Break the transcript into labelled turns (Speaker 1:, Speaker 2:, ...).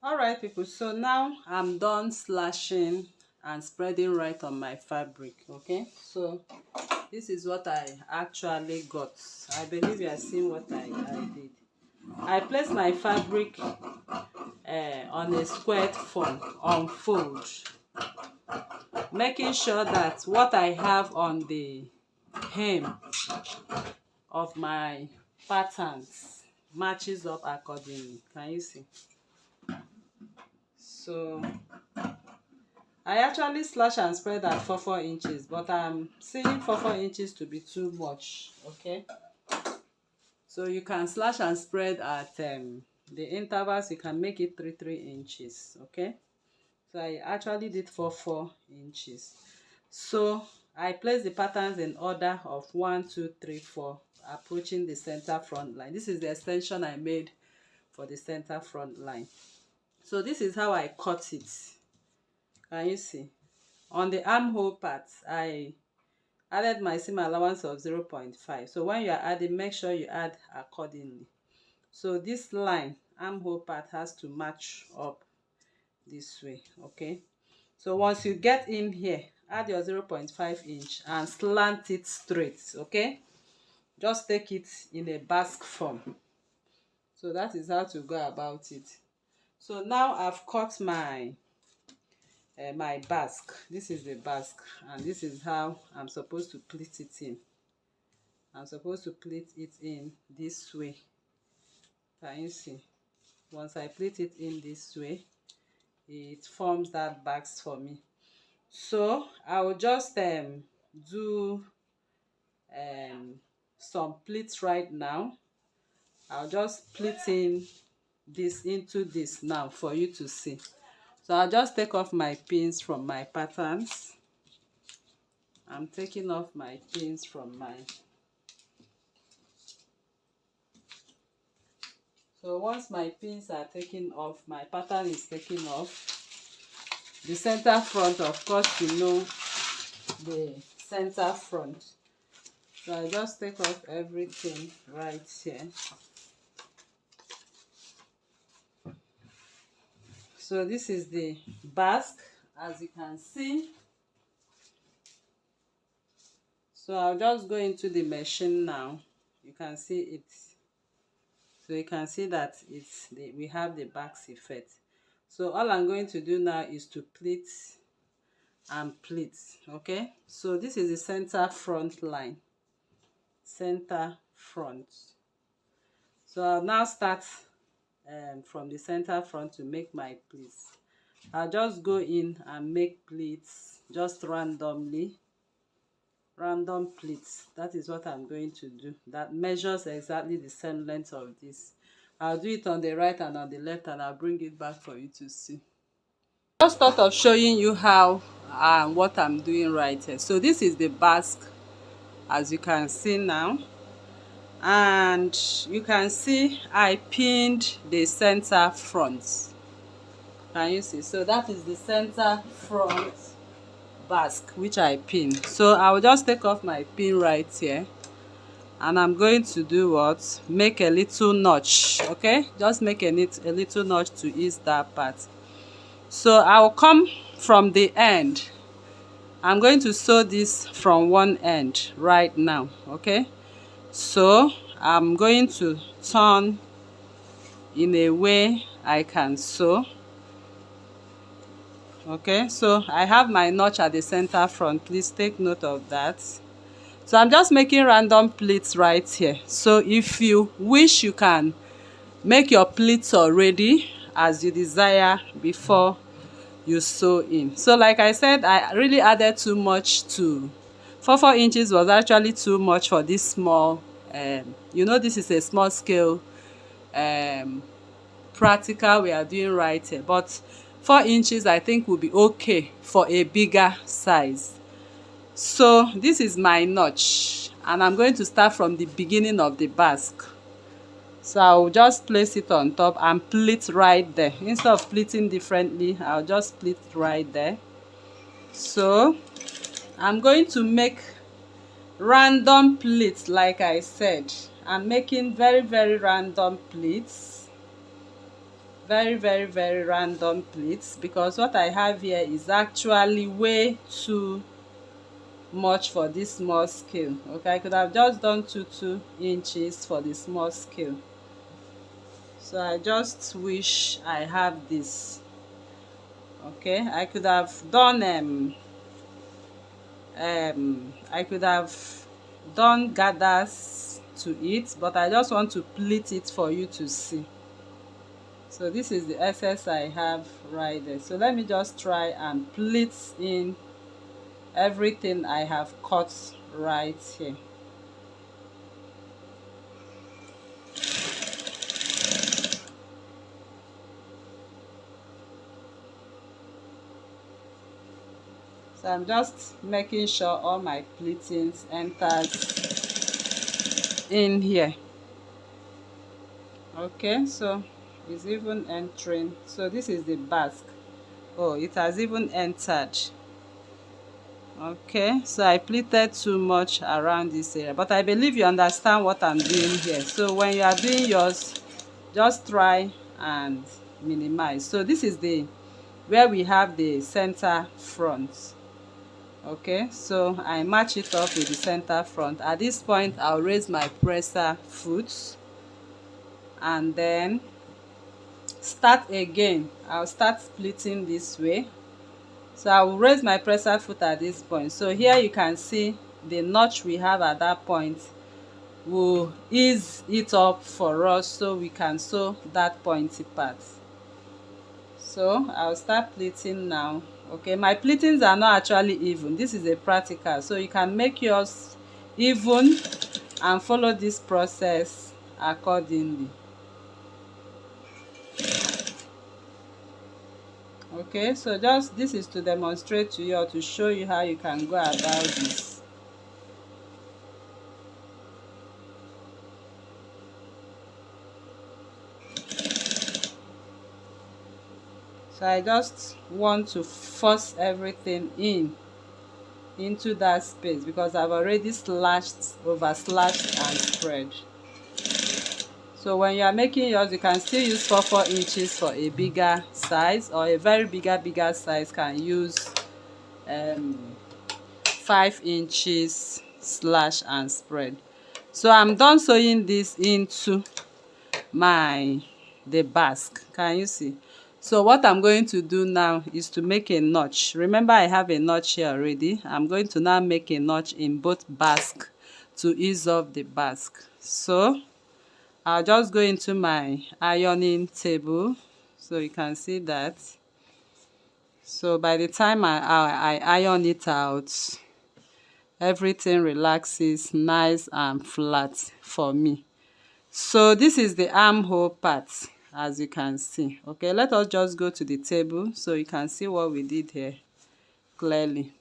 Speaker 1: All right, people, so now I'm done slashing and spreading right on my fabric. Okay, so this is what I actually got. I believe you are seeing what I did. I placed my fabric on a squared form on fold, making sure that what I have on the hem of my patterns matches up accordingly. Can you see? So I actually slash and spread at 4 inches, but I'm seeing 4 inches to be too much. Okay, so you can slash and spread at the intervals. You can make it 3 inches. Okay, so I actually did 4 inches. So I place the patterns in order of 1 2 3 4, approaching the center front line. This is the extension I made for the center front line. So this is how I cut it. Can you see? On the armhole part, I added my seam allowance of 0.5. So when you are adding, make sure you add accordingly. So this line, armhole part, has to match up this way. Okay, so once you get in here, add your 0.5 inch and slant it straight. Okay, just take it in a basque form. So that is how to go about it. So now I've cut my my basque. This is the basque, and this is how I'm supposed to pleat it in. I'm supposed to pleat it in this way. Can you see? Once I pleat it in this way, it forms that basque for me. So I will just do some pleats right now. I'll just pleat in this into this now for you to see. So I'll just take off my pins from my patterns. I'm taking off my pins from my... So once my pins are taken off, my pattern is taken off. The center front, of course, you know the center front. So I just take off everything right here. So this is the basque, as you can see. So I'll just go into the machine now. You can see it. So you can see that we have the basque effect. So all I'm going to do now is to pleat and pleat. Okay, so this is the center front line. Center front. So I'll now start from the center front to make my pleats. I'll just go in and make pleats just randomly. Random pleats. That is what I'm going to do. That measures exactly the same length of this. I'll do it on the right and on the left, and I'll bring it back for you to see. Just thought of showing you how and what I'm doing right here. So this is the basque, as you can see now. And you can see I pinned the center front. Can you see? So that is the center front basque which I pinned. So I will just take off my pin right here, and I'm going to do what? Make a little notch. Okay, just make a little notch to ease that part. So I will come from the end. I'm going to sew this from one end right now. Okay, so I'm going to turn in a way I can sew. Okay, so I have my notch at the center front. Please take note of that. So I'm just making random pleats right here. So if you wish, you can make your pleats already as you desire before you sew in. So like I said, I really added too much to 4 inches was actually too much for this small you know, this is a small scale practical we are doing right here, but 4 inches I think will be okay for a bigger size. So this is my notch, and I'm going to start from the beginning of the basque. So I'll just place it on top and pleat right there. Instead of pleating differently, I'll just pleat right there. So I'm going to make random pleats. Like I said, I'm making very random pleats. very random pleats, because what I have here is actually way too much for this small scale. Okay, I could have just done 2 inches for the small scale. So I just wish I have this. Okay, I could have done I could have done gathers to it, but I just want to pleat it for you to see. So this is the excess I have right there. So let me just try and pleat in everything I have cut right here. So I'm just making sure all my pleatings enters in here. Okay, so it's even entering. So this is the Basque. Oh, it has even entered. Okay, so I pleated too much around this area, but I believe you understand what I'm doing here. So when you are doing yours, just try and minimize. So this is the where we have the center front. Okay, so I match it up with the center front. At this point, I'll raise my presser foot and then start again. I'll start splitting this way. So I will raise my presser foot at this point. So here you can see the notch we have at that point will ease it up for us so we can sew that pointy part. So I'll start pleating now. Okay, my pleatings are not actually even. This is a practical, so you can make yours even and follow this process accordingly. Okay, so just this is to demonstrate to you or to show you how you can go about this. So I just want to force everything into that space because I've already over slashed and spread. So when you are making yours, you can still use 4 inches for a bigger size, or a very bigger size can use 5 inches slash and spread. So I'm done sewing this into the Basque. Can you see? So what I'm going to do now is to make a notch. Remember, I have a notch here already. I'm going to now make a notch in both Basque to ease off the Basque. So I'll just go into my ironing table so you can see that. So by the time I iron it out, everything relaxes nice and flat for me. So this is the armhole part, as you can see. Okay, let us just go to the table so you can see what we did here clearly.